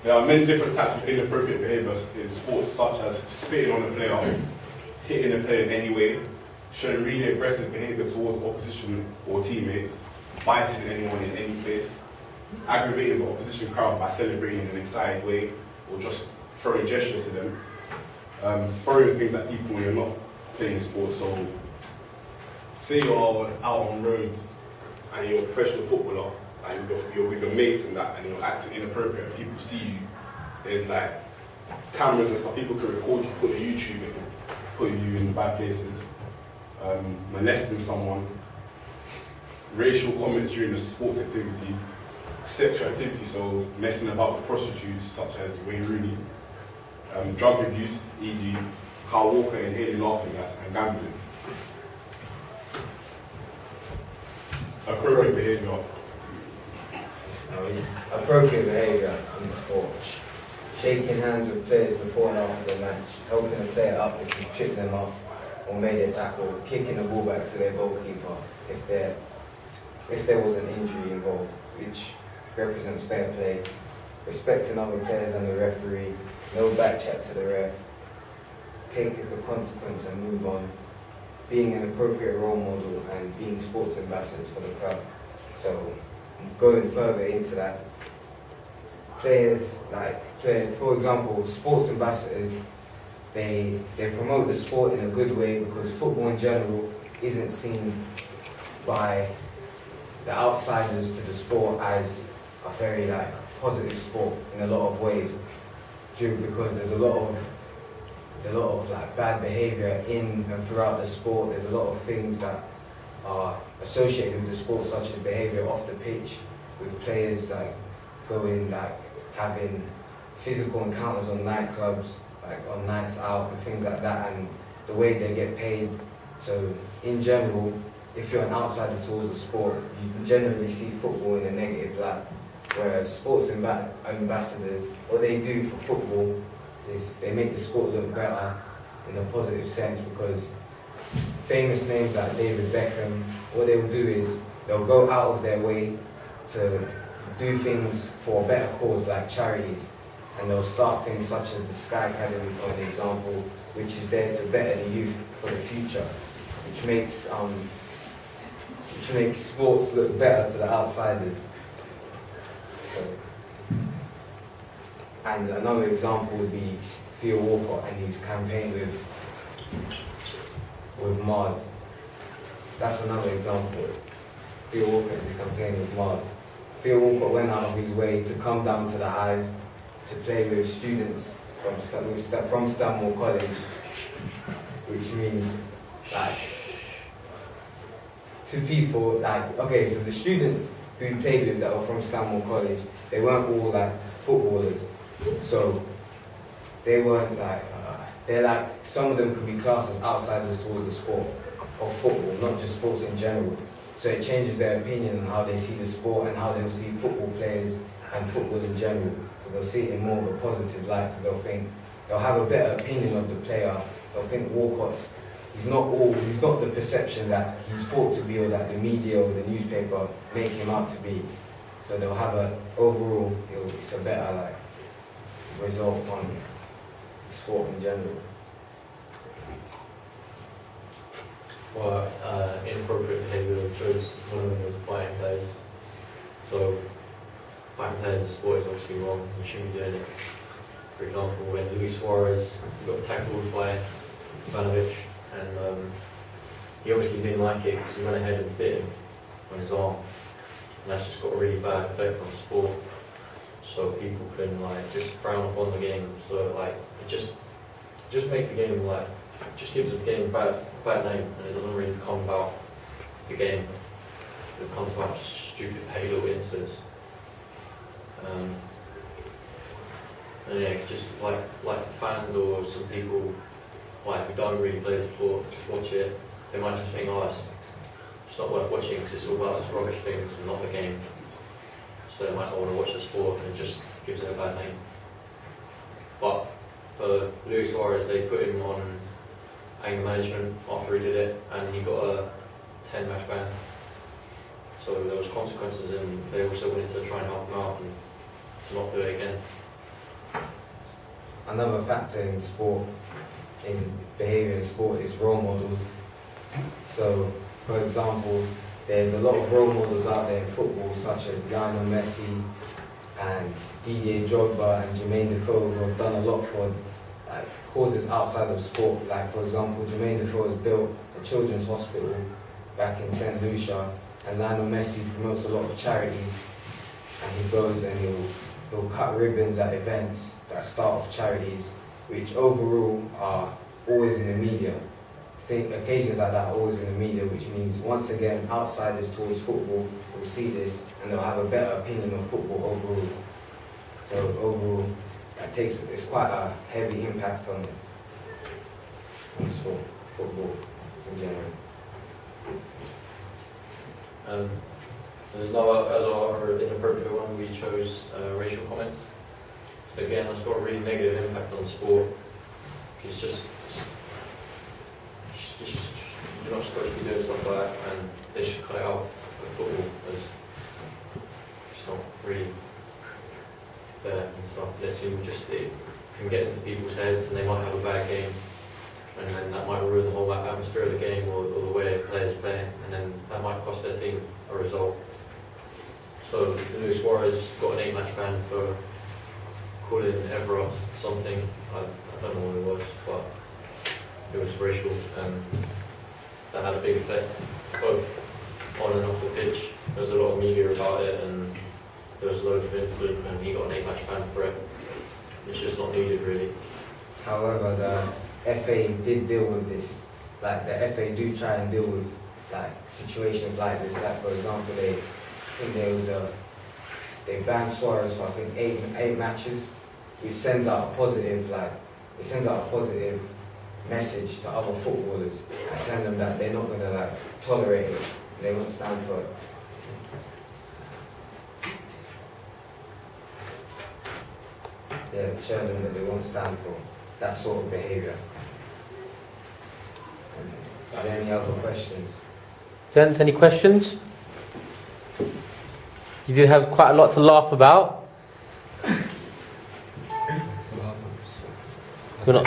There are many different types of inappropriate behaviours in sports, such as spitting on a player, hitting a player in any way, showing really aggressive behaviour towards opposition or teammates, biting anyone in any place, aggravating the opposition crowd by celebrating in an excited way, or just throwing gestures to them, throwing things at people when you're not playing sports. So, say you're out on road and you're a professional footballer, like you're with your mates and that, and you're acting inappropriate, and people see you. There's like cameras and stuff. People can record you, put it on YouTube, and put you in bad places. Molesting someone, racial comments during the sports activity, sexual activity, so messing about with prostitutes such as Wayne Rooney, drug abuse, e.g. Kyle Walker inhaling laughing gas, and gambling. Appropriate behaviour. Appropriate behaviour in sport. Shaking hands with players before and after the match, helping a player up if you trip them up or made a tackle, kicking the ball back to their goalkeeper if there was an injury involved, which represents fair play, respecting other players and the referee, no back chat to the ref, take the consequence and move on, being an appropriate role model and being sports ambassadors for the club. So going further into that, for example, sports ambassadors, they promote the sport in a good way, because football in general isn't seen by the outsiders to the sport as a very positive sport in a lot of ways, because there's a lot of bad behaviour in and throughout the sport. There's a lot of things that are associated with the sport, such as behaviour off the pitch, with players having physical encounters on nightclubs, on nights out and things like that, and the way they get paid. So in general, if you're an outsider towards the sport, you generally see football in a negative light, whereas sports ambassadors, what they do for football is they make the sport look better in a positive sense, because famous names like David Beckham, what they will do is they'll go out of their way to do things for a better cause, like charities, and they'll start things such as the Sky Academy, for an example, which is there to better the youth for the future, which makes sports look better to the outsiders. And another example would be Theo Walcott and his campaign with Mars. That's another example. Theo Walcott and his campaign with Mars. Theo Walcott went out of his way to come down to the Hive to play with students from Stanmore College, which means to people so the students who he played with that were from Stanmore College, they weren't all footballers. So they weren't some of them could be classed as outsiders towards the sport of football, not just sports in general. So it changes their opinion on how they see the sport and how they'll see football players and football in general, because they'll see it in more of a positive light, because they'll have a better opinion of the player. They'll think Walcott's, he's not the perception that he's thought to be, or that the media or the newspaper make him out to be. So they'll have it's a better result on sport in general. Well, inappropriate behaviour shows one of them was biting players. So biting players in sport is obviously wrong. You shouldn't be doing it. For example, when Luis Suarez got tackled by Ivanovic, and he obviously didn't like it because he went ahead and bit him on his arm, and that's just got a really bad effect on sport. So people can just frown upon the game. So it just makes the game just gives the game a bad name, and it doesn't really become about the game. It becomes about stupid petty little incidents. And yeah, just like fans or some people who don't really play the sport, just watch it. They might just think, it's not worth watching because it's all about this rubbish things and not the game. So they might not want to watch the sport, and it just gives it a bad name. But for Luis Suarez, they put him on anger management after he did it, and he got a 10-match ban. So there was consequences, and they also wanted to try and help him out and to not do it again. another factor in sport, in behaviour in sport, is role models. So, for example, there's a lot of role models out there in football, such as Lionel Messi and Didier Drogba and Jermaine Defoe, who have done a lot for like causes outside of sport. Like, for example, Jermaine Defoe has built a children's hospital back in St. Lucia, and Lionel Messi promotes a lot of charities, and he goes and he'll cut ribbons at events that start off charities, which overall are always in the media. I think occasions like that are always in the media, which means, once again, outsiders towards football will see this and they'll have a better opinion of football overall. So overall, it's quite a heavy impact on sport, football in general. As our inappropriate one, we chose racial comments. So again, that's got a really negative impact on sport. It's just you're not supposed to be doing stuff like that, and they should cut it out with football, as it's not really fair and stuff. It can get into people's heads, and they might have a bad game, and then that might ruin the whole atmosphere of the game, or the way players play, and then that might cost their team a result. So Luis Suarez got an 8-match ban for calling Everett something. I don't know what it was, but it was racial, and that had a big effect, both on and off the pitch. There was a lot of media about it, and there was loads of incident, and he got an 8-match ban for it. It's just not needed, really. However, the FA did deal with this. Like, the FA do try and deal with like situations like this. Like, for example, they banned Suarez for, I think, eight matches, which sends out a positive message to other footballers and telling them that they're not going to tolerate it. They won't stand for it. Yeah, showing them that they won't stand for that sort of behaviour. Are there any other questions? Gents, any questions? You did have quite a lot to laugh about. We're not.